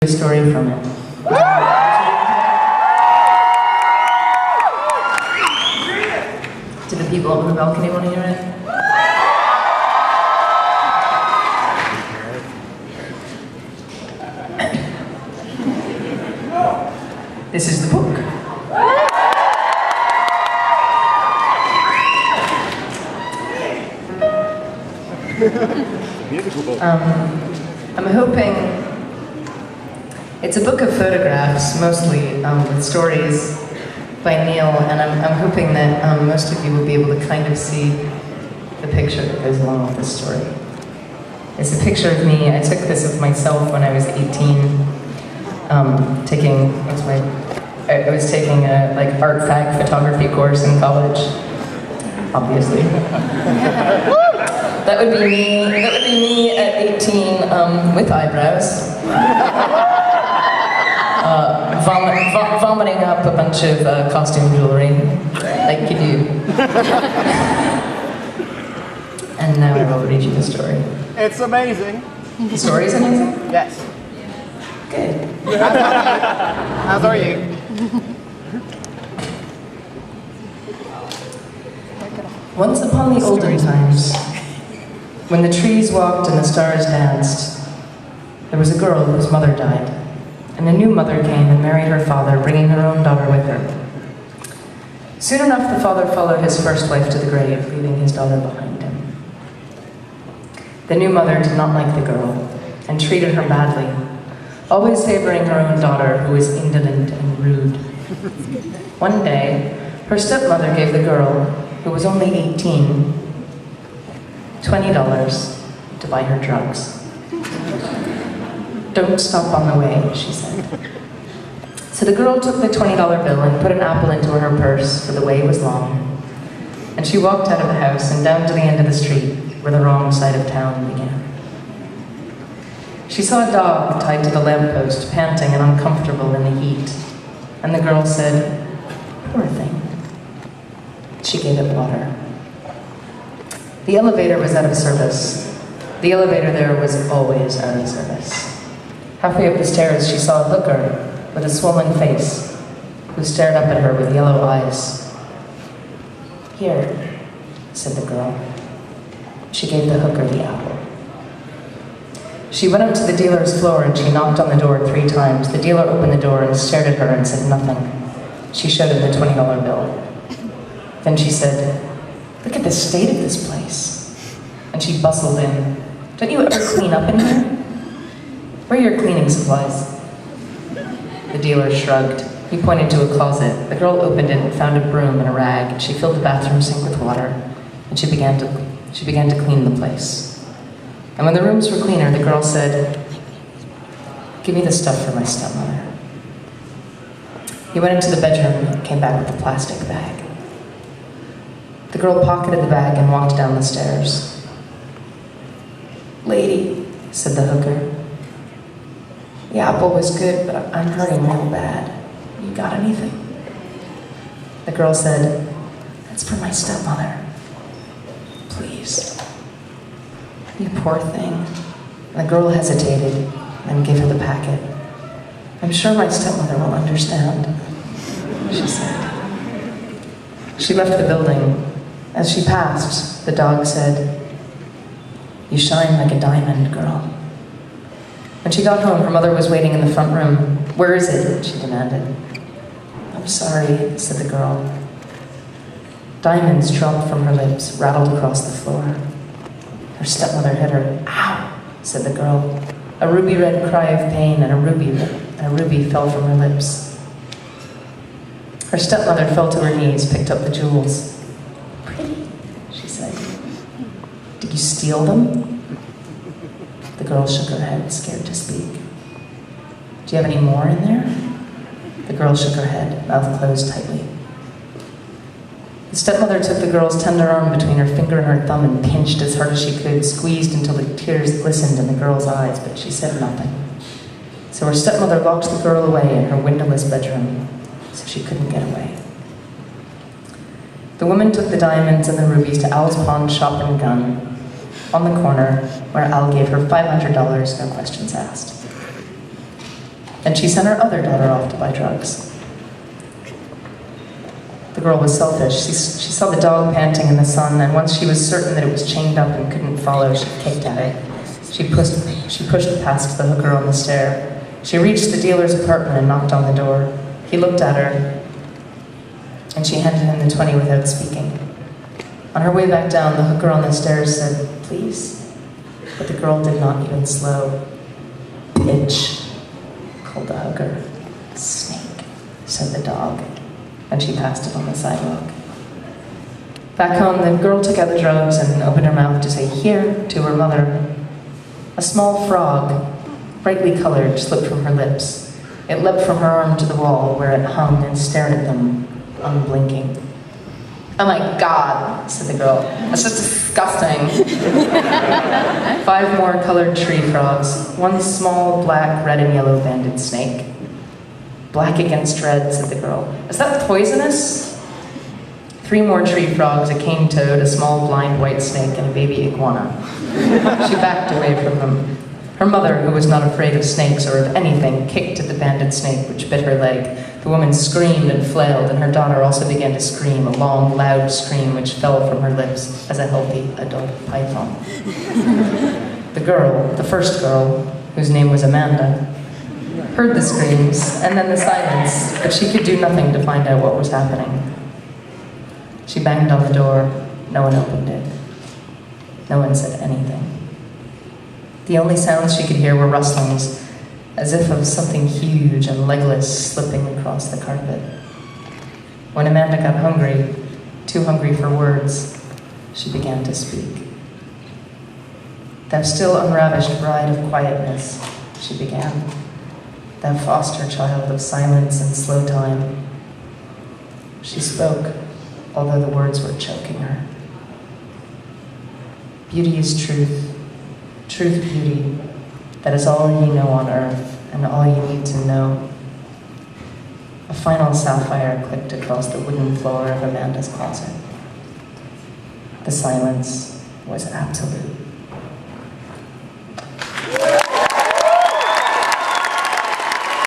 A story from it. Do the people up on the balcony want to hear it? This is the book. I'm hoping it's a book of photographs, mostly with stories by Neil, and I'm hoping that most of you will be able to kind of see the picture that goes along with this story. It's a picture of me. I took this of myself when I was 18, I was taking a art fag photography course in college, obviously. That would be me at 18 with eyebrows. Vomiting up a bunch of costume jewelry, like you do. And now I will read you the story. It's amazing. The story's amazing? Yes. Good. How are you? Once upon the olden times, when the trees walked and the stars danced, there was a girl whose mother died. And a new mother came and married her father, bringing her own daughter with her. Soon enough, the father followed his first wife to the grave, leaving his daughter behind him. The new mother did not like the girl and treated her badly, always favoring her own daughter, who was indolent and rude. One day, her stepmother gave the girl, who was only 18, $20 to buy her drugs. "Don't stop on the way," she said. So the girl took the $20 bill and put an apple into her purse, for the way was long. And she walked out of the house and down to the end of the street, where the wrong side of town began. She saw a dog tied to the lamppost, panting and uncomfortable in the heat. And the girl said, "Poor thing." She gave it water. The elevator was out of service. The elevator there was always out of service. Halfway up the stairs, she saw a hooker with a swollen face who stared up at her with yellow eyes. "Here," said the girl. She gave the hooker the apple. She went up to the dealer's floor and she knocked on the door 3 times. The dealer opened the door and stared at her and said nothing. She showed him the $20 bill. Then she said, "Look at the state of this place." And she bustled in. "Don't you ever clean up in here? Where are your cleaning supplies?" The dealer shrugged. He pointed to a closet. The girl opened it and found a broom and a rag. She filled the bathroom sink with water, and she began to clean the place. And when the rooms were cleaner, the girl said, "Give me the stuff for my stepmother." He went into the bedroom and came back with a plastic bag. The girl pocketed the bag and walked down the stairs. "Lady," said the hooker, "the apple was good, but I'm hurting real bad. You got anything?" The girl said, "That's for my stepmother. Please." "You poor thing." And the girl hesitated and gave her the packet. "I'm sure my stepmother will understand," she said. She left the building. As she passed, the dog said, "You shine like a diamond, girl." When she got home, her mother was waiting in the front room. "Where is it?" she demanded. "I'm sorry," said the girl. Diamonds dropped from her lips, rattled across the floor. Her stepmother hit her. "Ow," said the girl. A ruby-red cry of pain and a ruby fell from her lips. Her stepmother fell to her knees, picked up the jewels. "Pretty," she said. "Did you steal them?" The girl shook her head, scared to speak. "Do you have any more in there?" The girl shook her head, mouth closed tightly. The stepmother took the girl's tender arm between her finger and her thumb and pinched as hard as she could, squeezed until the tears glistened in the girl's eyes, but she said nothing. So her stepmother locked the girl away in her windowless bedroom, so she couldn't get away. The woman took the diamonds and the rubies to Al's pawn shop and gun, on the corner, where Al gave her $500, no questions asked. and she sent her other daughter off to buy drugs. The girl was selfish. She saw the dog panting in the sun, and once she was certain that it was chained up and couldn't follow, she kicked at it. She pushed past the hooker on the stair. She reached the dealer's apartment and knocked on the door. He looked at her, and she handed him the 20 without speaking. On her way back down, the hooker on the stairs said, "Please," but the girl did not even slow. "Bitch," called the hooker. "Snake," said the dog, and she passed it on the sidewalk. Back home, the girl took out the drugs and opened her mouth to say "here" to her mother. A small frog, brightly colored, slipped from her lips. It leapt from her arm to the wall, where it hung and stared at them, unblinking. "Oh my God," said the girl. "That's just disgusting." 5 more colored tree frogs, 1 small black, red, and yellow banded snake. "Black against red," said the girl. "Is that poisonous?" 3 more tree frogs, a cane toad, a small blind white snake, and a baby iguana. She backed away from them. Her mother, who was not afraid of snakes or of anything, kicked at the banded snake, which bit her leg. The woman screamed and flailed, and her daughter also began to scream, a long, loud scream which fell from her lips as a healthy adult python. The girl, the first girl, whose name was Amanda, heard the screams and then the silence, but she could do nothing to find out what was happening. She banged on the door. No one opened it. No one said anything. The only sounds she could hear were rustlings, as if of something huge and legless slipping across the carpet. When Amanda got hungry, too hungry for words, she began to speak. "Thou still unravished bride of quietness," she began. "Thou foster child of silence and slow time." She spoke, although the words were choking her. "Beauty is truth, truth beauty, that is all ye know on earth, and all you need to know." A final sapphire clicked across the wooden floor of Amanda's closet. The silence was absolute.